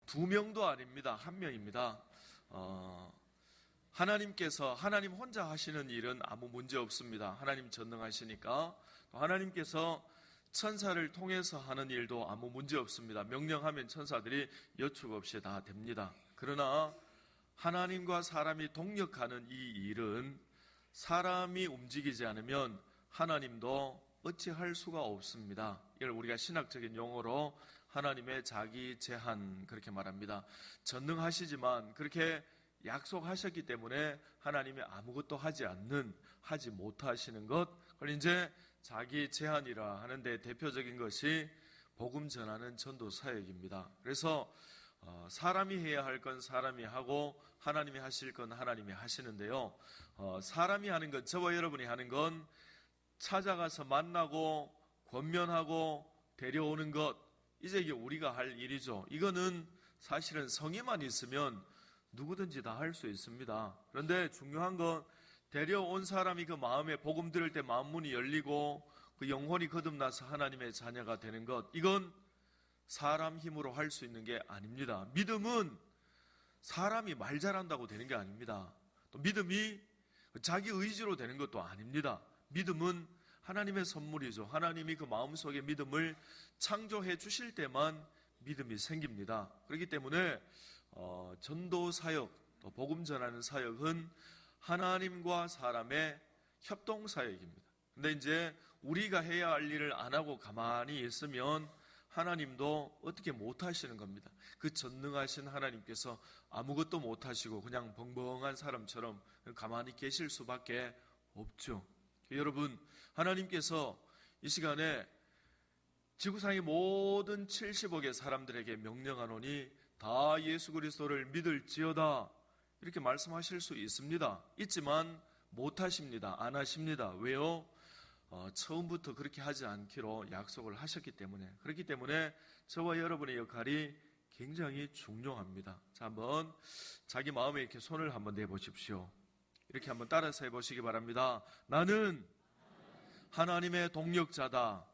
두 명도 아닙니다. 한 명입니다. 하나님 혼자 하시는 일은 아무 문제 없습니다. 하나님 전능하시니까. 또 하나님께서 천사를 통해서 하는 일도 아무 문제 없습니다. 명령하면 천사들이 여축 없이 다 됩니다. 그러나 하나님과 사람이 동력하는 이 일은 사람이 움직이지 않으면 하나님도 어찌할 수가 없습니다. 이걸 우리가 신학적인 용어로 하나님의 자기 제한 그렇게 말합니다. 전능하시지만 그렇게 약속하셨기 때문에 하나님이 아무것도 하지 못하시는 것, 그걸 이제 자기 제한이라 하는데 대표적인 것이 복음 전하는 전도 사역입니다. 그래서 사람이 해야 할 건 사람이 하고 하나님이 하실 건 하나님이 하시는데요. 사람이 하는 건, 저와 여러분이 하는 건 찾아가서 만나고 권면하고 데려오는 것, 이제 이게 우리가 할 일이죠. 이거는 사실은 성의만 있으면 누구든지 다 할 수 있습니다. 그런데 중요한 건 데려온 사람이 그 마음에 복음 들을 때 마음 문이 열리고 그 영혼이 거듭나서 하나님의 자녀가 되는 것, 이건 사람 힘으로 할 수 있는 게 아닙니다. 믿음은 사람이 말 잘한다고 되는 게 아닙니다. 또 믿음이 자기 의지로 되는 것도 아닙니다. 믿음은 하나님의 선물이죠. 하나님이 그 마음속에 믿음을 창조해 주실 때만 믿음이 생깁니다. 그렇기 때문에 전도 사역, 또 복음 전하는 사역은 하나님과 사람의 협동 사역입니다. 근데 이제 우리가 해야 할 일을 안 하고 가만히 있으면 하나님도 어떻게 못 하시는 겁니다. 그 전능하신 하나님께서 아무것도 못 하시고 그냥 벙벙한 사람처럼 가만히 계실 수밖에 없죠. 여러분, 하나님께서 이 시간에 지구상의 모든 70억의 사람들에게 명령하노니 다 예수 그리스도를 믿을지어다, 이렇게 말씀하실 수 있습니다. 있지만 못하십니다. 안 하십니다. 왜요? 처음부터 그렇게 하지 않기로 약속을 하셨기 때문에. 그렇기 때문에 저와 여러분의 역할이 굉장히 중요합니다. 자, 한번 자기 마음에 이렇게 손을 한번 내보십시오. 이렇게 한번 따라서 해보시기 바랍니다. 나는 하나님의 동력자다.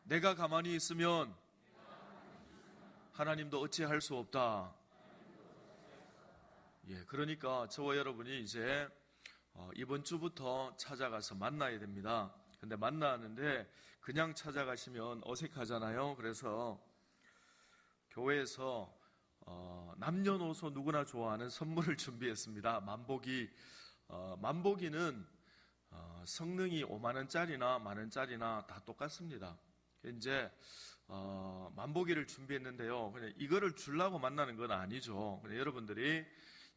내가 가만히 있으면 하나님도 어찌할 수 없다. 그러니까 저와 여러분이 이제 이번 주부터 찾아가서 만나야 됩니다. 근데 만나는데 그냥 찾아가시면 어색하잖아요. 그래서 교회에서 남녀노소 누구나 좋아하는 선물을 준비했습니다. 만보기는 성능이 5만 원짜리나 만 원짜리나 다 똑같습니다. 이제 만보기를 준비했는데요. 그냥 이거를 주려고 만나는 건 아니죠. 그냥 여러분들이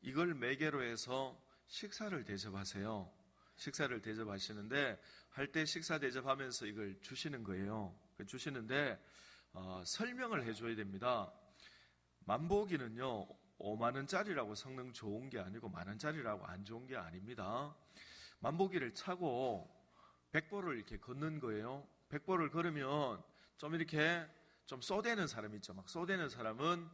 이걸 매개로 해서 식사를 대접하세요. 식사를 대접하시는데 할 때 식사 대접하면서 이걸 주시는 거예요. 주시는데 설명을 해줘야 됩니다. 만보기는요 5만 원짜리라고 성능 좋은 게 아니고 만 원짜리라고 안 좋은 게 아닙니다. 만보기를 차고 100보를 이렇게 걷는 거예요. 100보를 걸으면 좀 이렇게 좀 쏘대는 사람 있죠. 막 쏘대는 사람은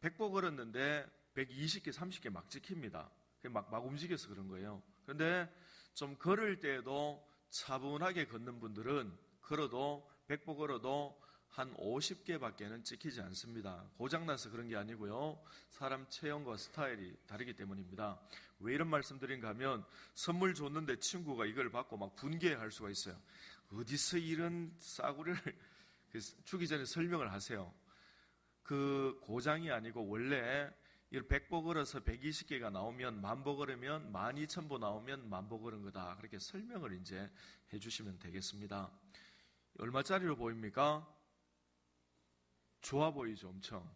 100보 걸었는데 120개, 30개 막 찍힙니다. 막 움직여서 그런 거예요. 그런데 좀 걸을 때에도 차분하게 걷는 분들은 걸어도 100보 걸어도 한 50개밖에는 찍히지 않습니다. 고장나서 그런 게 아니고요. 사람 체형과 스타일이 다르기 때문입니다. 왜 이런 말씀 드린가 하면 선물 줬는데 친구가 이걸 받고 막 분개할 수가 있어요. 어디서 이런 싸구려를 주기 전에 설명을 하세요. 그 고장이 아니고 원래 100보 걸어서 120개가 나오면 만보 걸으면 12,000보 나오면 만보 걸은 거다. 그렇게 설명을 이제 해주시면 되겠습니다. 얼마짜리로 보입니까? 좋아 보이죠, 엄청.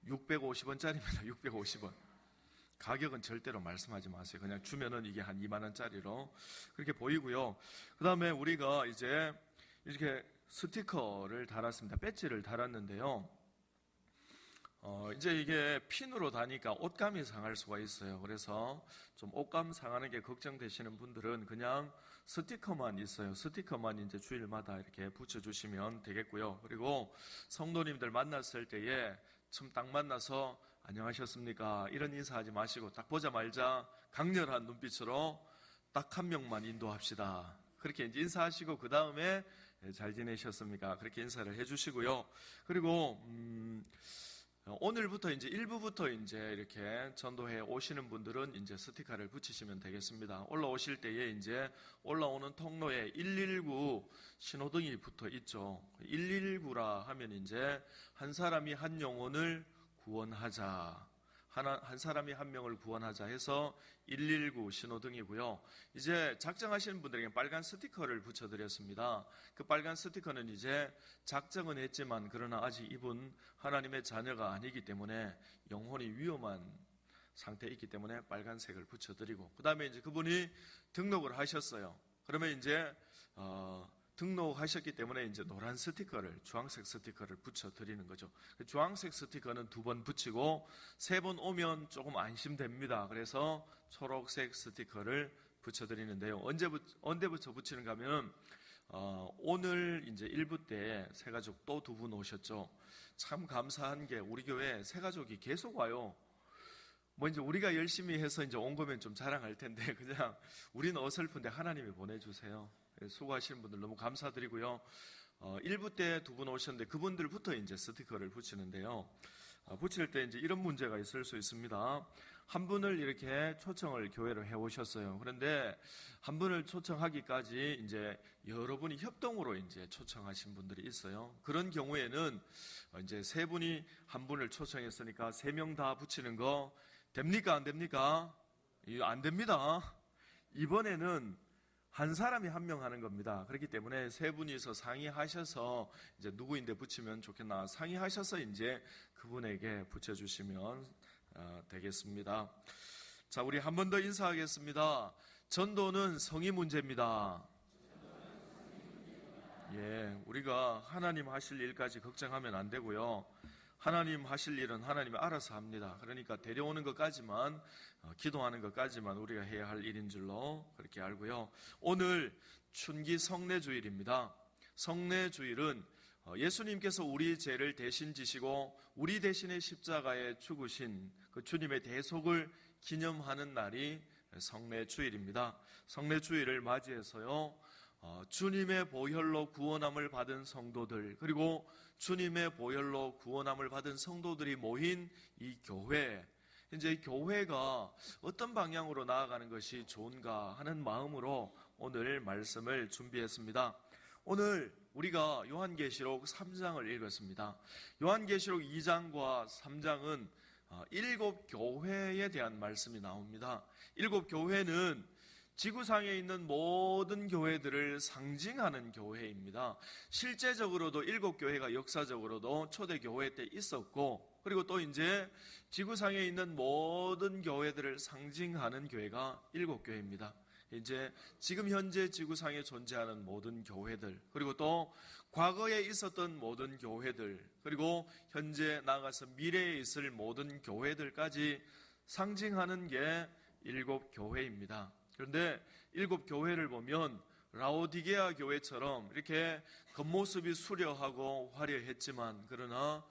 650원짜리입니다, 650원. 가격은 절대로 말씀하지 마세요. 그냥 주면은 이게 한 2만 원짜리로 그렇게 보이고요. 그 다음에 우리가 이제 이렇게 스티커를 달았습니다. 배지를 달았는데요. 이제 이게 핀으로 다니까 옷감이 상할 수가 있어요. 그래서 좀 옷감 상하는 게 걱정되시는 분들은 그냥 스티커만 있어요. 스티커만 이제 주일마다 이렇게 붙여주시면 되겠고요. 그리고 성도님들 만났을 때에 처음 딱 만나서 안녕하셨습니까? 이런 인사하지 마시고 딱 보자마자 강렬한 눈빛으로 딱 한 명만 인도합시다. 그렇게 이제 인사하시고 그 다음에 잘 지내셨습니까? 그렇게 인사를 해주시고요. 그리고 오늘부터 이제 일부부터 이제 이렇게 전도회 오시는 분들은 이제 스티커를 붙이시면 되겠습니다. 올라오실 때에 이제 올라오는 통로에 119 신호등이 붙어 있죠. 119라 하면 이제 한 사람이 한 영혼을 구원하자. 한 사람이 한 명을 구원하자 해서 119 신호등이고요. 이제 작정하시는 분들에게 빨간 스티커를 붙여드렸습니다. 그 빨간 스티커는 이제 작정은 했지만 그러나 아직 이분 하나님의 자녀가 아니기 때문에 영혼이 위험한 상태에 있기 때문에 빨간색을 붙여드리고, 그 다음에 이제 그분이 등록을 하셨어요. 그러면 이제 등록하셨기 때문에 이제 노란 스티커를, 주황색 스티커를 붙여드리는 거죠. 주황색 스티커는 2번 붙이고 3번 오면 조금 안심됩니다. 그래서 초록색 스티커를 붙여드리는데요. 언제부터 붙이는가 하면 오늘 이제 1부 때 새가족 또 2분 오셨죠. 참 감사한 게 우리 교회 새가족이 계속 와요. 뭐 이제 우리가 열심히 해서 이제 온 거면 좀 자랑할 텐데 그냥 우리는 어설픈데 하나님이 보내주세요. 수고하시는 분들 너무 감사드리고요. 1부 때 2분 오셨는데 그분들부터 이제 스티커를 붙이는데요. 붙일 때 이제 이런 문제가 있을 수 있습니다. 한 분을 이렇게 초청을 교회로 해 오셨어요. 그런데 한 분을 초청하기까지 이제 여러분이 협동으로 이제 초청하신 분들이 있어요. 그런 경우에는 이제 3분이 한 분을 초청했으니까 3명 다 붙이는 거 됩니까? 안 됩니까? 이거 안 됩니다. 이번에는 한 사람이 한 명 하는 겁니다. 그렇기 때문에 3분이서 상의하셔서 이제 누구인데 붙이면 좋겠나 상의하셔서 이제 그분에게 붙여주시면 되겠습니다. 자, 우리 한 번 더 인사하겠습니다. 전도는 성의 문제입니다. 예, 우리가 하나님 하실 일까지 걱정하면 안 되고요. 하나님 하실 일은 하나님이 알아서 합니다. 그러니까 데려오는 것까지만, 기도하는 것까지만 우리가 해야 할 일인 줄로 그렇게 알고요. 오늘 춘기 성례주일입니다. 성례주일은 예수님께서 우리 죄를 대신 지시고 우리 대신에 십자가에 죽으신 그 주님의 대속을 기념하는 날이 성례주일입니다. 성례주일을 맞이해서요, 주님의 보혈로 구원함을 받은 성도들, 그리고 주님의 보혈로 구원함을 받은 성도들이 모인 이 교회, 이제 교회가 어떤 방향으로 나아가는 것이 좋은가 하는 마음으로 오늘 말씀을 준비했습니다. 오늘 우리가 요한계시록 3장을 읽었습니다. 요한계시록 2장과 3장은 7교회에 대한 말씀이 나옵니다. 7교회는 지구상에 있는 모든 교회들을 상징하는 교회입니다. 실제적으로도 7교회가 역사적으로도 초대교회 때 있었고, 그리고 또 이제 지구상에 있는 모든 교회들을 상징하는 교회가 7교회입니다. 이제 지금 현재 지구상에 존재하는 모든 교회들, 그리고 또 과거에 있었던 모든 교회들, 그리고 현재 나아가서 미래에 있을 모든 교회들까지 상징하는 게 7교회입니다. 그런데 7교회를 보면 라오디게아 교회처럼 이렇게 겉모습이 수려하고 화려했지만 그러나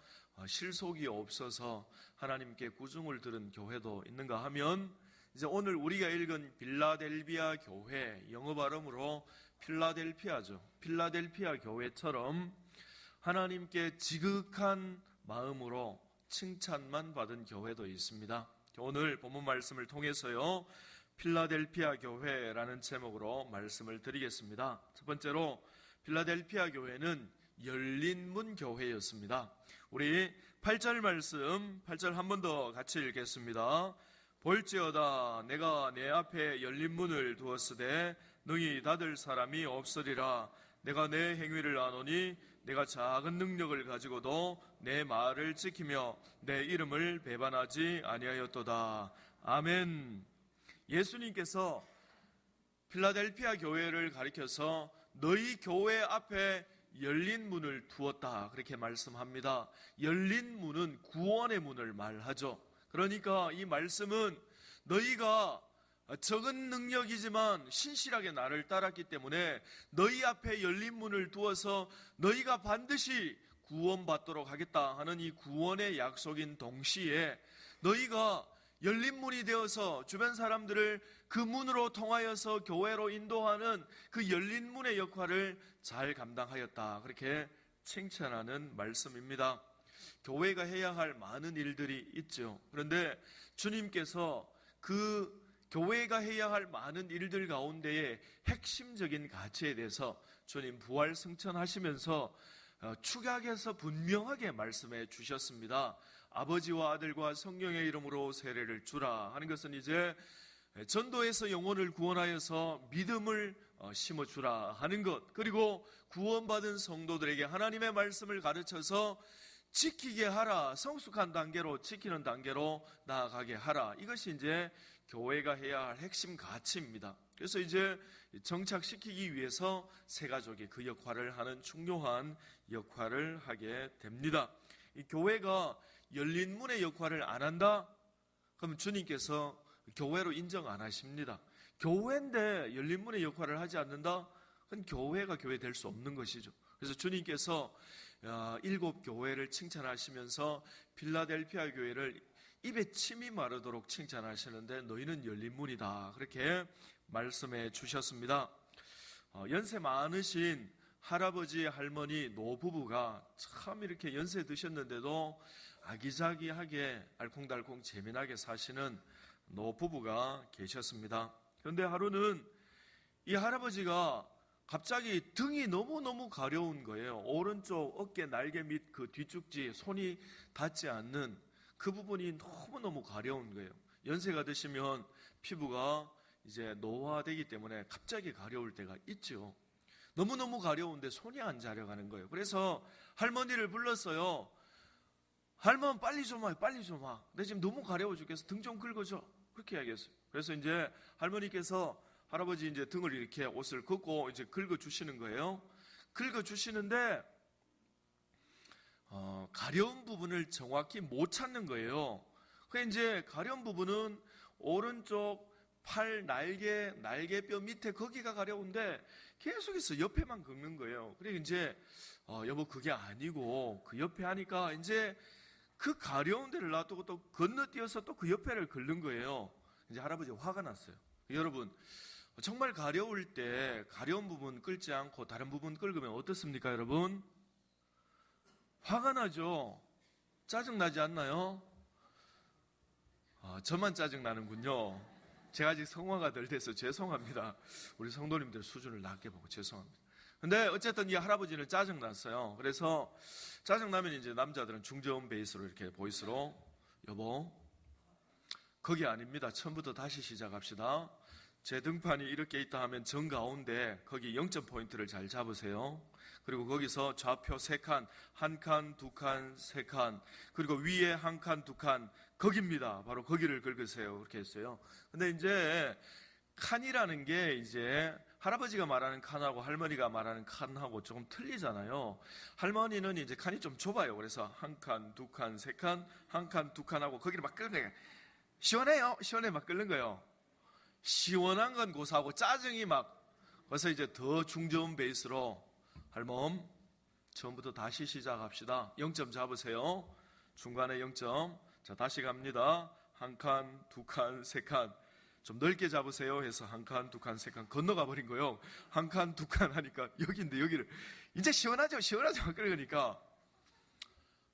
실속이 없어서 하나님께 구중을 들은 교회도 있는가 하면, 이제 오늘 우리가 읽은 빌라델비아 교회, 영어 발음으로 필라델피아죠. 필라델피아 교회처럼 하나님께 지극한 마음으로 칭찬만 받은 교회도 있습니다. 오늘 본문 말씀을 통해서요, 필라델피아 교회라는 제목으로 말씀을 드리겠습니다. 첫 번째로 필라델피아 교회는 열린 문 교회였습니다. 우리 8절 말씀, 8절 한 번 더 같이 읽겠습니다. 볼지어다 내가 내 앞에 열린 문을 두었으되 능히 닫을 사람이 없으리라. 내가 내 행위를 아노니 내가 작은 능력을 가지고도 내 말을 지키며 내 이름을 배반하지 아니하였도다. 아멘. 예수님께서 필라델피아 교회를 가리켜서 너희 교회 앞에 열린 문을 두었다, 그렇게 말씀합니다. 열린 문은 구원의 문을 말하죠. 그러니까 이 말씀은 너희가 적은 능력이지만 신실하게 나를 따랐기 때문에 너희 앞에 열린 문을 두어서 너희가 반드시 구원받도록 하겠다 하는 이 구원의 약속인 동시에 너희가 열린 문이 되어서 주변 사람들을 그 문으로 통하여서 교회로 인도하는 그 열린 문의 역할을 잘 감당하였다, 그렇게 칭찬하는 말씀입니다. 교회가 해야 할 많은 일들이 있죠. 그런데 주님께서 그 교회가 해야 할 많은 일들 가운데에 핵심적인 가치에 대해서 주님 부활 승천하시면서 축약해서 분명하게 말씀해 주셨습니다. 아버지와 아들과 성령의 이름으로 세례를 주라 하는 것은 이제 전도해서 영혼을 구원하여서 믿음을 심어주라 하는 것, 그리고 구원받은 성도들에게 하나님의 말씀을 가르쳐서 지키게 하라, 성숙한 단계로 지키는 단계로 나아가게 하라. 이것이 이제 교회가 해야 할 핵심 가치입니다. 그래서 이제 정착시키기 위해서 세 가족이 그 역할을 하는 중요한 역할을 하게 됩니다. 이 교회가 열린 문의 역할을 안 한다? 그럼 주님께서 교회로 인정 안 하십니다. 교회인데 열린 문의 역할을 하지 않는다? 그건 교회가 교회 될 수 없는 것이죠. 그래서 주님께서 7교회를 칭찬하시면서 필라델피아 교회를 입에 침이 마르도록 칭찬하시는데 너희는 열린 문이다, 그렇게 말씀해 주셨습니다. 연세 많으신 할아버지, 할머니, 노부부가 참 이렇게 연세 드셨는데도 아기자기하게 알콩달콩 재미나게 사시는 노부부가 계셨습니다. 그런데 하루는 이 할아버지가 갑자기 등이 너무너무 가려운 거예요. 오른쪽 어깨 날개 및 그 뒤쪽지 손이 닿지 않는 그 부분이 너무너무 가려운 거예요. 연세가 드시면 피부가 이제 노화되기 때문에 갑자기 가려울 때가 있죠. 너무너무 가려운데 손이 안 자려가는 거예요. 그래서 할머니를 불렀어요. 할머니 빨리 좀 와, 빨리 좀 와. 내 지금 너무 가려워 죽겠어. 등 좀 긁어줘. 그렇게 이야기했어요. 그래서 이제 할머니께서 할아버지 이제 등을 이렇게 옷을 걷고 이제 긁어주시는 거예요. 긁어주시는데, 가려운 부분을 정확히 못 찾는 거예요. 그 이제 가려운 부분은 오른쪽 팔 날개뼈 밑에 거기가 가려운데 계속해서 옆에만 긁는 거예요. 그래 이제 여보 그게 아니고 그 옆에 하니까 이제 그 가려운 데를 놔두고 또 건너뛰어서 또 그 옆에를 긁는 거예요. 이제 할아버지가 화가 났어요. 여러분 정말 가려울 때 가려운 부분 긁지 않고 다른 부분 긁으면 어떻습니까, 여러분? 화가 나죠? 짜증나지 않나요? 저만 짜증나는군요. 제가 아직 성화가 덜 돼서 죄송합니다. 우리 성도님들 수준을 낮게 보고 죄송합니다. 근데 어쨌든 이 할아버지는 짜증났어요. 그래서 짜증나면 이제 남자들은 중저음 베이스로 이렇게 보이스로 여보 거기 아닙니다. 처음부터 다시 시작합시다. 제 등판이 이렇게 있다 하면 정가운데 거기 0점 포인트를 잘 잡으세요. 그리고 거기서 좌표 3칸, 1칸, 2칸, 3칸, 그리고 위에 1칸, 2칸, 거기입니다. 바로 거기를 긁으세요. 그렇게 했어요. 근데 이제 칸이라는 게 이제 할아버지가 말하는 칸하고 할머니가 말하는 칸하고 조금 틀리잖아요. 할머니는 이제 칸이 좀 좁아요. 그래서 1칸, 2칸, 3칸, 1칸, 2칸 하고 거기를 막 긁는 거예요. 시원해요. 시원해 막 긁는 거예요. 시원한 건 고사하고 짜증이 막, 그래서 이제 더 중저음 베이스로 할멈 처음부터 다시 시작합시다. 0점 잡으세요. 중간에 0점. 자 다시 갑니다. 1칸, 2칸, 3칸. 좀 넓게 잡으세요 해서 1칸, 2칸, 3칸 건너가 버린 거예요. 1칸, 2칸 하니까 여기인데 여기를 이제 시원하죠 막 그러니까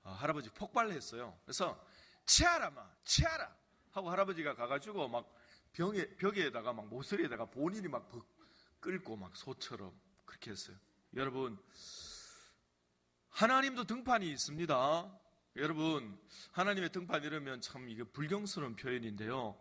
할아버지 폭발했어요. 그래서 치아라 하고 할아버지가 가가지고 막 벽에다가 막 모서리에다가 본인이 막 긁고 막 소처럼 그렇게 했어요. 여러분 하나님도 등판이 있습니다. 여러분 하나님의 등판 이러면 참 이게 불경스러운 표현인데요.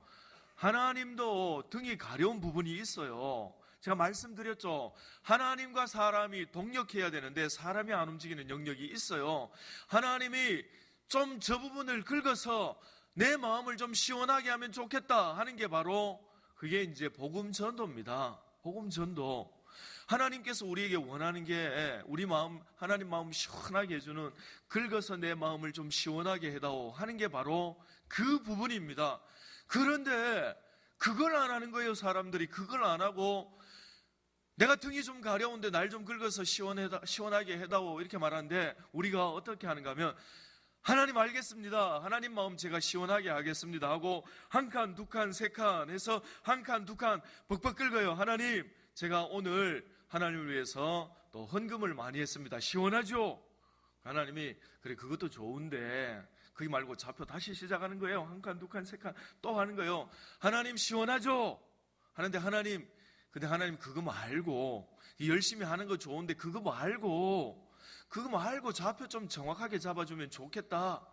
하나님도 등이 가려운 부분이 있어요. 제가 말씀드렸죠. 하나님과 사람이 동력해야 되는데 사람이 안 움직이는 영역이 있어요. 하나님이 좀 저 부분을 긁어서 내 마음을 좀 시원하게 하면 좋겠다 하는 게 바로 그게 이제 복음 전도입니다. 복음 전도. 하나님께서 우리에게 원하는 게 우리 마음, 하나님 마음 시원하게 해주는 긁어서 내 마음을 좀 시원하게 해다오 하는 게 바로 그 부분입니다. 그런데 그걸 안 하는 거예요. 사람들이 그걸 안 하고 내가 등이 좀 가려운데 날 좀 긁어서 시원하게 해다오 이렇게 말하는데 우리가 어떻게 하는가 하면 하나님 알겠습니다. 하나님 마음 제가 시원하게 하겠습니다 하고 1칸, 2칸, 3칸 해서 1칸, 2칸 벅벅 긁어요. 하나님 제가 오늘 하나님을 위해서 또 헌금을 많이 했습니다. 시원하죠? 하나님이 그래 그것도 좋은데 거기 말고 좌표 다시 시작하는 거예요. 한 칸, 두 칸, 세 칸 또 하는 거예요. 하나님 시원하죠? 하는데 근데 하나님 그거 말고 열심히 하는 거 좋은데 그거 말고 좌표 좀 정확하게 잡아주면 좋겠다.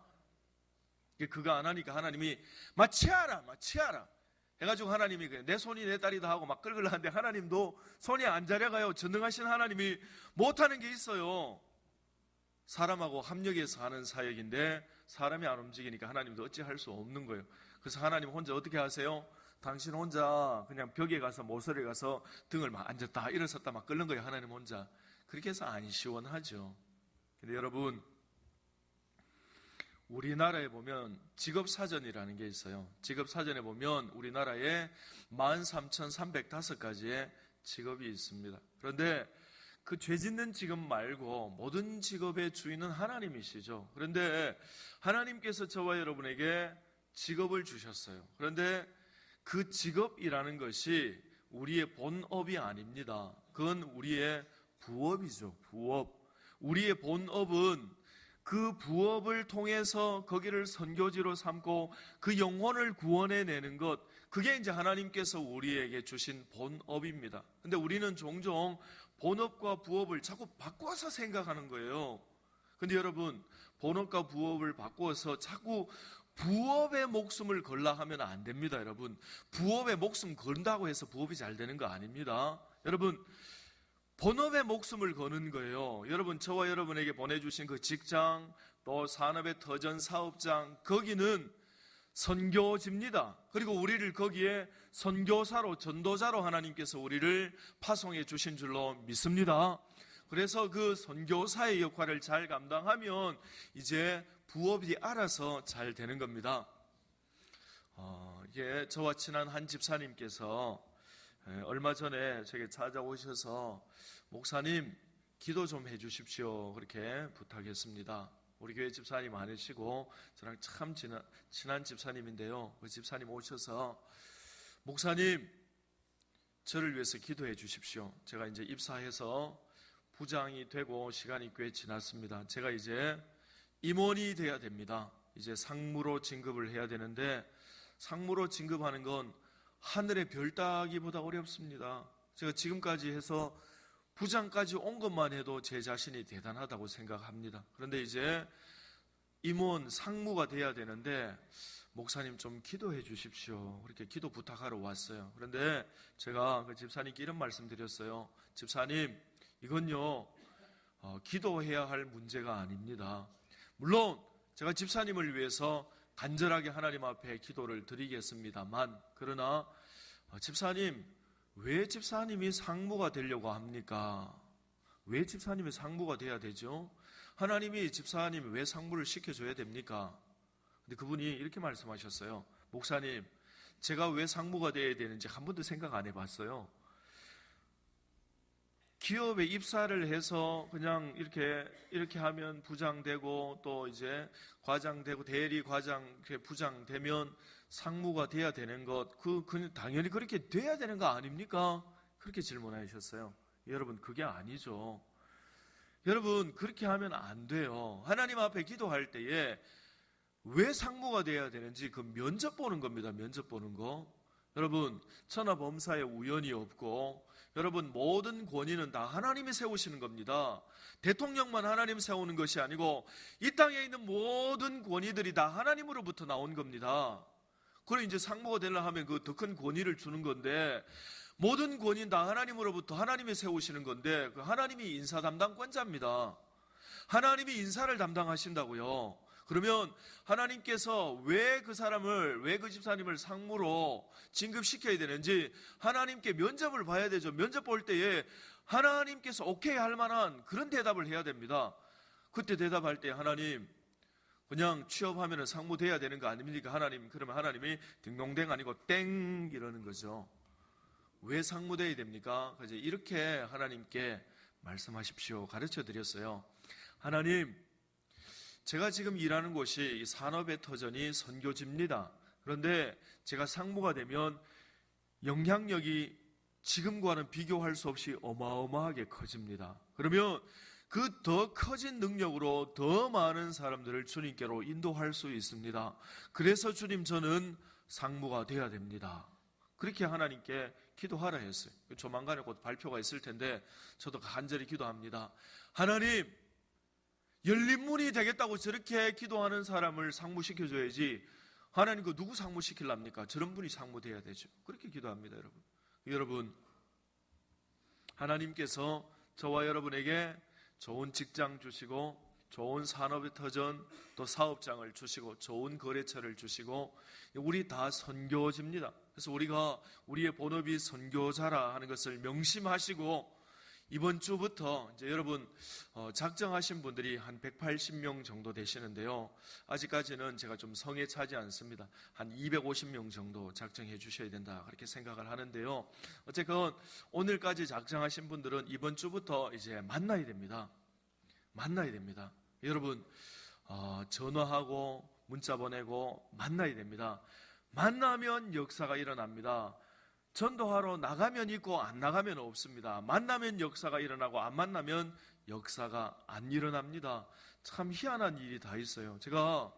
그거 안 하니까 하나님이 마치아라 해가지고 하나님이 내 손이 내 딸이다 하고 막 끌끌하는데 하나님도 손이 안 자려가요. 전능하신 하나님이 못하는 게 있어요. 사람하고 합력해서 하는 사역인데 사람이 안 움직이니까 하나님도 어찌할 수 없는 거예요. 그래서 하나님 혼자 어떻게 하세요? 당신 혼자 그냥 벽에 가서 모서리에 가서 등을 막 앉았다 일어섰다 막 끓는 거예요. 하나님 혼자. 그렇게 해서 안 시원하죠. 근데 여러분, 우리나라에 보면 직업사전이라는 게 있어요. 직업사전에 보면 우리나라에 13,305가지의 직업이 있습니다. 그런데 그 죄 짓는 직업 말고 모든 직업의 주인은 하나님이시죠. 그런데 하나님께서 저와 여러분에게 직업을 주셨어요. 그런데 그 직업이라는 것이 우리의 본업이 아닙니다. 그건 우리의 부업이죠. 부업. 우리의 본업은 그 부업을 통해서 거기를 선교지로 삼고 그 영혼을 구원해내는 것, 그게 이제 하나님께서 우리에게 주신 본업입니다. 근데 우리는 종종 본업과 부업을 자꾸 바꿔서 생각하는 거예요. 근데 여러분, 본업과 부업을 바꿔서 자꾸 부업의 목숨을 걸라 하면 안 됩니다. 여러분, 부업의 목숨 건다고 해서 부업이 잘 되는 거 아닙니다. 여러분, 본업의 목숨을 거는 거예요. 여러분, 저와 여러분에게 보내주신 그 직장, 또 산업의 터전 사업장, 거기는 선교지입니다. 그리고 우리를 거기에 선교사로, 전도자로 하나님께서 우리를 파송해 주신 줄로 믿습니다. 그래서 그 선교사의 역할을 잘 감당하면 이제 부업이 알아서 잘 되는 겁니다. 이게 저와 친한 한 집사님께서 얼마 전에 저에게 찾아오셔서 목사님 기도 좀 해주십시오 그렇게 부탁했습니다. 우리 교회 집사님 많으시고 저랑 참 친한 집사님인데요. 그 집사님 오셔서 목사님 저를 위해서 기도해 주십시오. 제가 이제 입사해서 부장이 되고 시간이 꽤 지났습니다. 제가 이제 임원이 돼야 됩니다. 이제 상무로 진급을 해야 되는데 상무로 진급하는 건 하늘의 별 따기보다 어렵습니다. 제가 지금까지 해서 부장까지 온 것만 해도 제 자신이 대단하다고 생각합니다. 그런데 이제 임원, 상무가 돼야 되는데 목사님 좀 기도해 주십시오. 그렇게 기도 부탁하러 왔어요. 그런데 제가 그 집사님께 이런 말씀 드렸어요. 집사님, 이건요 기도해야 할 문제가 아닙니다. 물론 제가 집사님을 위해서 간절하게 하나님 앞에 기도를 드리겠습니다만, 그러나 집사님, 왜 집사님이 상무가 되려고 합니까? 왜 집사님이 상무가 돼야 되죠? 하나님이 집사님 왜 상무를 시켜줘야 됩니까? 근데 그분이 이렇게 말씀하셨어요. 목사님, 제가 왜 상무가 돼야 되는지 한 번도 생각 안 해봤어요. 기업에 입사를 해서 그냥 이렇게 하면 부장 되고 또 이제 과장 되고 대리 과장 부장 되면 상무가 돼야 되는 것, 당연히 그렇게 돼야 되는 거 아닙니까? 그렇게 질문하셨어요. 여러분, 그게 아니죠. 여러분, 그렇게 하면 안 돼요. 하나님 앞에 기도할 때에 왜 상무가 돼야 되는지 그 면접 보는 겁니다. 면접 보는 거. 여러분, 천하범사에 우연이 없고 여러분, 모든 권위는 다 하나님이 세우시는 겁니다. 대통령만 하나님 세우는 것이 아니고 이 땅에 있는 모든 권위들이 다 하나님으로부터 나온 겁니다. 그럼 이제 상무가 되려 하면 그 더 큰 권위를 주는 건데, 모든 권위는 다 하나님으로부터 하나님이 세우시는 건데 그 하나님이 인사 담당권자입니다. 하나님이 인사를 담당하신다고요. 그러면 하나님께서 왜 그 집사님을 상무로 진급시켜야 되는지 하나님께 면접을 봐야 되죠. 면접 볼 때에 하나님께서 오케이 할 만한 그런 대답을 해야 됩니다. 그때 대답할 때 하나님, 그냥 취업하면 상무 돼야 되는 거 아닙니까? 하나님, 그러면 하나님이 딩동댕 아니고 땡 이러는 거죠. 왜 상무 돼야 됩니까? 그래서 이렇게 하나님께 말씀하십시오. 가르쳐 드렸어요. 하나님, 제가 지금 일하는 곳이 산업의 터전이 선교지입니다. 그런데 제가 상무가 되면 영향력이 지금과는 비교할 수 없이 어마어마하게 커집니다. 그러면 그 더 커진 능력으로 더 많은 사람들을 주님께로 인도할 수 있습니다. 그래서 주님, 저는 상무가 돼야 됩니다. 그렇게 하나님께 기도하라 했어요. 조만간에 곧 발표가 있을 텐데 저도 간절히 기도합니다. 하나님, 열린 문이 되겠다고 저렇게 기도하는 사람을 상무시켜줘야지, 하나님 그 누구 상무시키랍니까? 저런 분이 상무돼야 되죠. 그렇게 기도합니다. 여러분, 하나님께서 저와 여러분에게 좋은 직장 주시고, 좋은 산업의 터전, 또 사업장을 주시고, 좋은 거래처를 주시고, 우리 다 선교지입니다. 그래서 우리가 우리의 본업이 선교자라 하는 것을 명심하시고, 이번 주부터 이제 여러분 작정하신 분들이 한 180명 정도 되시는데요. 아직까지는 제가 좀 성에 차지 않습니다. 한 250명 정도 작정해 주셔야 된다, 그렇게 생각을 하는데요. 어쨌건 오늘까지 작정하신 분들은 이번 주부터 이제 만나야 됩니다. 여러분, 전화하고 문자 보내고 만나야 됩니다. 만나면 역사가 일어납니다. 전도하러 나가면 있고 안 나가면 없습니다. 만나면 역사가 일어나고 안 만나면 역사가 안 일어납니다. 참 희한한 일이 다 있어요. 제가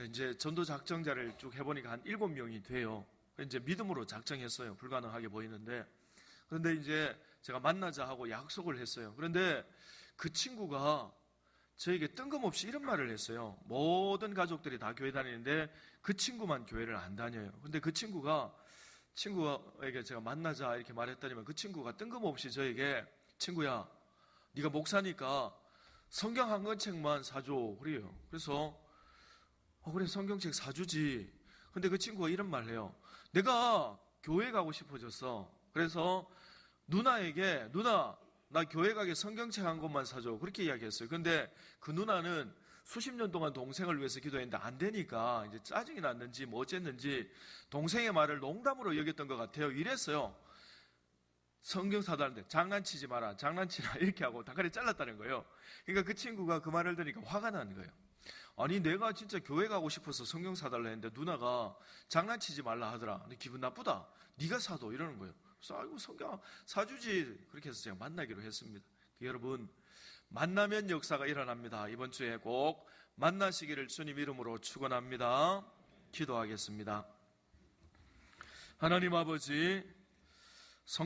이제 전도 작정자를 쭉 해보니까 한 7명이 돼요. 이제 믿음으로 작정했어요. 불가능하게 보이는데. 그런데 이제 제가 만나자 하고 약속을 했어요. 그런데 그 친구가 저에게 뜬금없이 이런 말을 했어요. 모든 가족들이 다 교회 다니는데 그 친구만 교회를 안 다녀요. 근데 그 친구에게 제가 만나자 이렇게 말했더니만 그 친구가 뜬금없이 저에게, 친구야, 네가 목사니까 성경 한 권책만 사줘 그래요. 그래서 그래, 성경책 사주지. 근데 그 친구가 이런 말을 해요. 내가 교회 가고 싶어졌어. 그래서 누나에게, 누나, 나 교회 가게 성경책 한 권만 사줘, 그렇게 이야기했어요. 근데 그 누나는 수십 년 동안 동생을 위해서 기도했는데 안 되니까 이제 짜증이 났는지 뭐 어쨌는지 동생의 말을 농담으로 여겼던 것 같아요. 이랬어요. 성경 사달라는데 장난치지 마라, 장난치라, 이렇게 하고 다가리 잘랐다는 거예요. 그러니까 그 친구가 그 말을 들으니까 화가 나는 거예요. 아니, 내가 진짜 교회 가고 싶어서 성경 사달라 했는데 누나가 장난치지 말라 하더라. 근데 기분 나쁘다, 네가 사도, 이러는 거예요. 그래서 아이고, 성경 사주지, 그렇게 해서 제가 만나기로 했습니다. 여러분, 만나면 역사가 일어납니다. 이번 주에 꼭 만나시기를 주님 이름으로 축원합니다. 기도하겠습니다. 하나님 아버지,